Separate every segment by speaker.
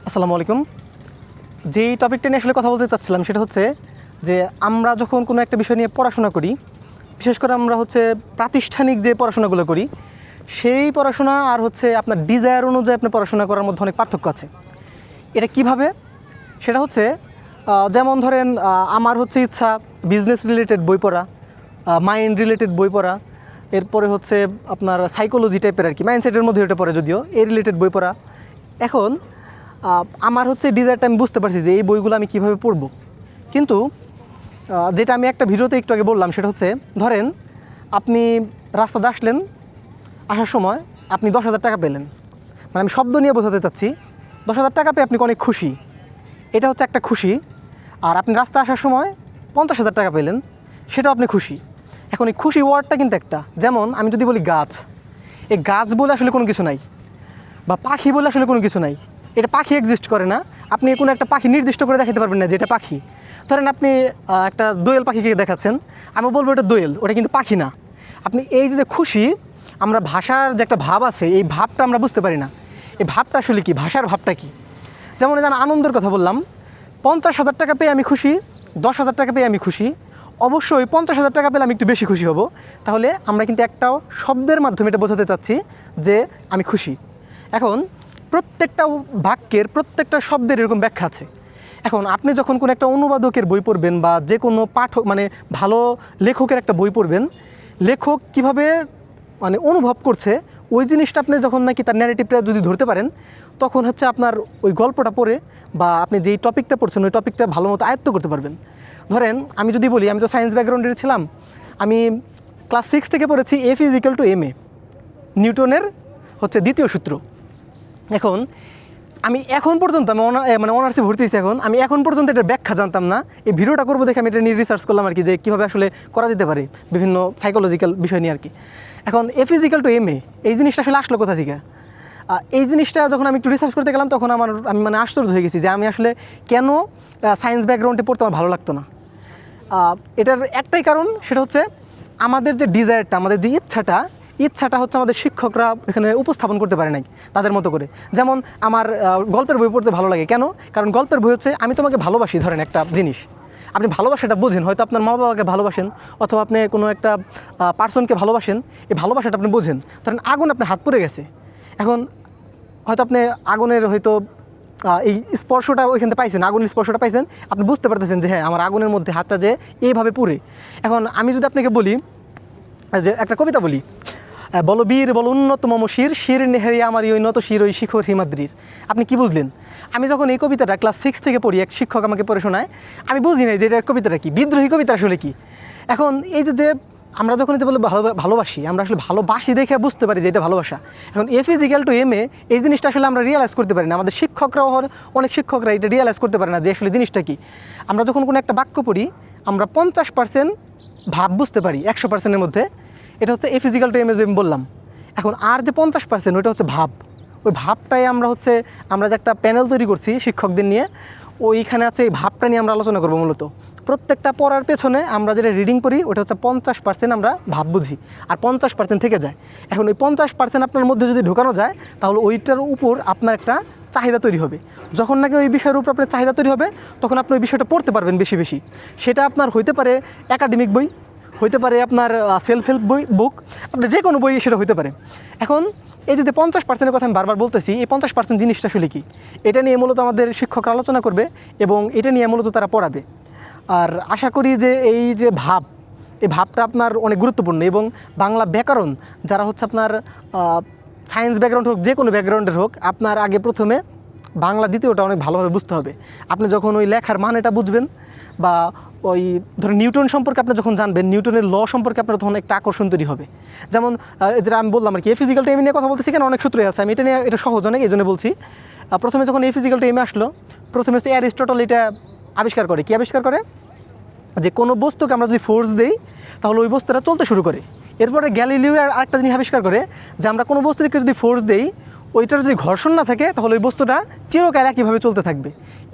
Speaker 1: আসসালামু আলাইকুম। যেই টপিকটা নিয়ে আসলে কথা বলতে চাচ্ছিলাম সেটা হচ্ছে যে আমরা যখন কোনো একটা বিষয় নিয়ে পড়াশোনা করি, বিশেষ করে আমরা প্রাতিষ্ঠানিক যে পড়াশোনাগুলো করি, সেই পড়াশোনা আর আপনার ডিজায়ার অনুযায়ী আপনি পড়াশোনা করার মধ্যে অনেক পার্থক্য আছে। এটা কিভাবে? সেটা যেমন ধরেন আমার ইচ্ছা বিজনেস রিলেটেড বই পড়া, মাইন্ড রিলেটেড বই পড়া, এরপরে আপনার সাইকোলজি টাইপের আর কি, মাইন্ডসেটের মধ্যে ওটা পড়ে যদিও, এই রিলেটেড বই পড়া। এখন আমার ডিজায়ারটা আমি বুঝতে পারছি যে এই বইগুলো আমি কীভাবে পড়ব, কিন্তু যেটা আমি একটা ভিডিওতে একটু আগে বললাম সেটা ধরেন আপনি রাস্তাতে আসলেন, আসার সময় আপনি 10,000 টাকা পেলেন, মানে আমি শব্দ নিয়ে বোঝাতে চাচ্ছি 10,000 টাকা পেয়ে আপনি অনেক খুশি, এটা একটা খুশি। আর আপনি রাস্তায় আসার সময় 50,000 টাকা পেলেন, সেটাও আপনি খুশি। এখন এই খুশি ওয়ার্ডটা কিন্তু একটা, যেমন আমি যদি বলি গাছ, এই গাছ বলে আসলে কোনো কিছু নাই, বা পাখি বলে আসলে কোনো কিছু নাই, এটা পাখি এক্সিস্ট করে না। আপনি কোনো একটা পাখি নির্দিষ্ট করে দেখাতে পারবেন না যে এটা পাখি। ধরেন আপনি একটা দোয়েল পাখিকে দেখাচ্ছেন, আমি বলবো এটা দোয়েল, ওটা কিন্তু পাখি না। আপনি এই যে খুশি, আমরা ভাষার যে একটা ভাব আছে, এই ভাবটা আমরা বুঝতে পারি না। এই ভাবটা আসলে কি, ভাষার ভাবটা কি? যেমন আমি আনন্দের কথা বললাম, 50,000 টাকা পেয়ে আমি খুশি, 10,000 টাকা পেয়ে আমি খুশি, অবশ্যই 50,000 টাকা পেলে আমি একটু বেশি খুশি হব। তাহলে আমরা কিন্তু একটাও শব্দের মাধ্যমে এটা বোঝাতে চাচ্ছি যে আমি খুশি। এখন প্রত্যেকটা বাক্যের প্রত্যেকটা শব্দের এরকম ব্যাখ্যা আছে। এখন আপনি যখন কোনো একটা অনুবাদকের বই পড়বেন বা যে কোনো পাঠক, মানে ভালো লেখকের একটা বই পড়বেন, লেখক কিভাবে অনুভব করছে ওই জিনিসটা আপনি যখন নাকি তার ন্যারেটিভটা যদি ধরতে পারেন, তখন আপনার ওই গল্পটা পড়ে বা আপনি যেই টপিকটা পড়ছেন ওই টপিকটা ভালো মতো আয়ত্ত করতে পারবেন। ধরেন আমি যদি বলি, আমি তো সায়েন্স ব্যাকগ্রাউন্ডের ছিলাম, আমি ক্লাস 6 থেকে পড়েছি F=ma, নিউটনের দ্বিতীয় সূত্র। এখন আমি এখন পর্যন্ত আমি অনার্সে ভর্তি হয়েছি, আমি এখন পর্যন্ত এটার ব্যাখ্যা জানতাম না। এই ভিডিওটা করবো দেখে আমি এটা নিয়ে রিসার্চ করলাম আর কি, যে কীভাবে আসলে করা যেতে পারে বিভিন্ন সাইকোলজিক্যাল বিষয় নিয়ে আর কি। এখন F=ma এই জিনিসটা আসলে আসলো কোথা থেকে? এই জিনিসটা যখন আমি একটু রিসার্চ করতে গেলাম, তখন আমি আশ্চর্য হয়ে গেছি যে আমি আসলে কেন সায়েন্স ব্যাকগ্রাউন্ডে পড়তে আমার ভালো লাগতো না। এটার একটাই কারণ, সেটা আমাদের যে ডিজায়ারটা, আমাদের যে ইচ্ছাটা আমাদের শিক্ষকরা এখানে উপস্থাপন করতে পারে নাই তাদের মতো করে। যেমন আমার গল্পের বই পড়তে ভালো লাগে কেন? কারণ গল্পের বই আমি তোমাকে ভালোবাসি, ধরেন একটা জিনিস, আপনি ভালোবাসাটা বোঝেন, হয়তো আপনার মা বাবাকে ভালোবাসেন, অথবা আপনি কোনো একটা পার্সনকে ভালোবাসেন, এই ভালোবাসাটা আপনি বোঝেন। ধরেন আগুন, আপনার হাত পড়ে গেছে, এখন হয়তো আপনি আগুনের এই স্পর্শটা ওইখানে পাইছেন, আগুনের স্পর্শটা পাইছেন, আপনি বুঝতে পারতেছেন যে হ্যাঁ, আমার আগুনের মধ্যে হাতটা যে এইভাবে পুড়ে। এখন আমি যদি আপনাকে বলি, যে একটা কবিতা বলি, বলো বীর বলো উন্নত মম শির, শির নেহারি আমার ওই নত শির ওই শিখর হিমাদ্রির, আপনি কি বুঝলেন? আমি যখন এই কবিতাটা ক্লাস 6 থেকে পড়ি, এক শিক্ষক আমাকে পড়ে শোনায়, আমি বুঝি নাই যে এটা কবিতাটা কি, বিদ্রোহী কবিতা আসলে কি। এখন এই যে আমরা যখন বলে ভালোবাসি, আমরা আসলে ভালোবাসি দেখে বুঝতে পারি যে এটা ভালোবাসা। এখন F=ma এই জিনিসটা আসলে আমরা রিয়েলাইজ করতে পারি না, আমাদের শিক্ষকরাও, অনেক শিক্ষকরা এটা রিয়েলাইজ করতে পারে না যে আসলে জিনিসটা কি। আমরা যখন কোনো একটা বাক্য পড়ি, আমরা 50% ভাব বুঝতে পারি 100%-এর মধ্যে, এটা F=ma যে আমি বললাম। এখন আর যে 50% ওইটা ভাব, ওই ভাবটাই আমরা যে একটা প্যানেল তৈরি করছি শিক্ষকদের নিয়ে, ওইখানে এই ভাবটা নিয়ে আমরা আলোচনা করবো। মূলত প্রত্যেকটা পড়ার পেছনে আমরা যেটা রিডিং করি ওটা 50% আমরা ভাব বুঝি, আর 50% থেকে যায়। এখন ওই 50% আপনার মধ্যে যদি ঢোকানো যায়, তাহলে ওইটার উপর আপনার একটা চাহিদা তৈরি হবে। যখন নাকি ওই বিষয়ের উপর আপনার চাহিদা তৈরি হবে, তখন আপনি ওই বিষয়টা পড়তে পারবেন বেশি বেশি। সেটা আপনার হইতে পারে একাডেমিক বই, হইতে পারে আপনার সেলফ হেল্প বুক, আপনার যে কোনো বই সেটা হইতে পারে। এখন এই যে 50%-এর কথা আমি বারবার বলতেছি, এই 50% জিনিসটা আসলে কি, এটা নিয়ে মূলত আমাদের শিক্ষকরা আলোচনা করবে এবং এটা নিয়ে মূলত তারা পড়াবে। আর আশা করি যে এই যে ভাব, এই ভাবটা আপনার অনেক গুরুত্বপূর্ণ। এবং বাংলা ব্যাকরণ, যারা আপনার সায়েন্স ব্যাকগ্রাউন্ড হোক, যে কোনো ব্যাকগ্রাউন্ডের হোক, আপনার আগে প্রথমে বাংলা দ্বিতীয়টা অনেক ভালোভাবে বুঝতে হবে। আপনি যখন ওই লেখার মানেটা বুঝবেন, বা ওই ধরুন নিউটন সম্পর্কে আপনি যখন জানবেন, নিউটনের ল সম্পর্কে আপনার তখন একটা আকর্ষণ তৈরি হবে। যেমন যেটা আমি বললাম আর কি, F=ma নিয়ে কথা বলতেছি কেন, অনেক সূত্রই আছে, আমি এটা নিয়ে এটা সহজ অনেক, এই জন্য বলছি। প্রথমে যখন F=ma আসলো, প্রথমে অ্যারিস্টটল এটা আবিষ্কার করে। কি আবিষ্কার করে? যে কোনো বস্তুকে আমরা যদি ফোর্স দিই, তাহলে ওই বস্তুটা চলতে শুরু করে। এরপরে গ্যালিলিও আরেকটা জিনিস আবিষ্কার করে, যে আমরা কোনো বস্তুকে যদি ফোর্স দিই, ওইটার যদি ঘর্ষণ না থাকে, তাহলে ওই বস্তুটা চিরকাল একইভাবে চলতে থাকবে।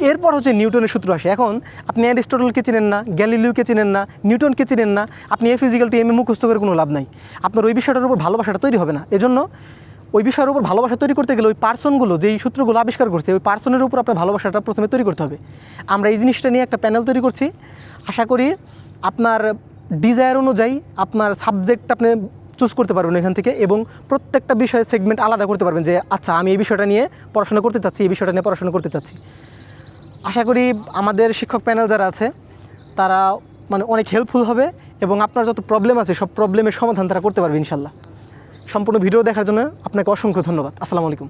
Speaker 1: এরপর নিউটনের সূত্র আসে। এখন আপনি অ্যারিস্টটলকে চিনেন না, গ্যালিলিওকে চিনেন না, নিউটনকে চিনেন না, আপনি F=ma মুখস্থ করে কোনো লাভ নাই, আপনার ওই বিষয়টার উপর ভালোবাসাটা তৈরি হবে না। এজন্য ওই বিষয়ের উপর ভালোবাসা তৈরি করতে গেলে ওই পার্সনগুলো যেই সূত্রগুলো আবিষ্কার করছে ওই পার্সনের উপর আপনার ভালোবাসাটা প্রথমে তৈরি করতে হবে। আমরা এই জিনিসটা নিয়ে একটা প্যানেল তৈরি করছি। আশা করি আপনার ডিজায়ার অনুযায়ী আপনার সাবজেক্ট আপনি চুজ করতে পারবেন এখান থেকে, এবং প্রত্যেকটা বিষয়ে সেগমেন্ট আলাদা করতে পারবেন যে আচ্ছা আমি এই বিষয়টা নিয়ে পড়াশোনা করতে চাচ্ছি, এই বিষয়টা নিয়ে পড়াশোনা করতে চাচ্ছি। আশা করি আমাদের শিক্ষক প্যানেল যারা আছে তারা মানে অনেক হেল্পফুল হবে, এবং আপনার যত প্রবলেম আছে সব প্রবলেমের সমাধান তারা করতে পারবে ইনশাল্লাহ। সম্পূর্ণ ভিডিও দেখার জন্য আপনাকে অসংখ্য ধন্যবাদ। আসসালামু আলাইকুম।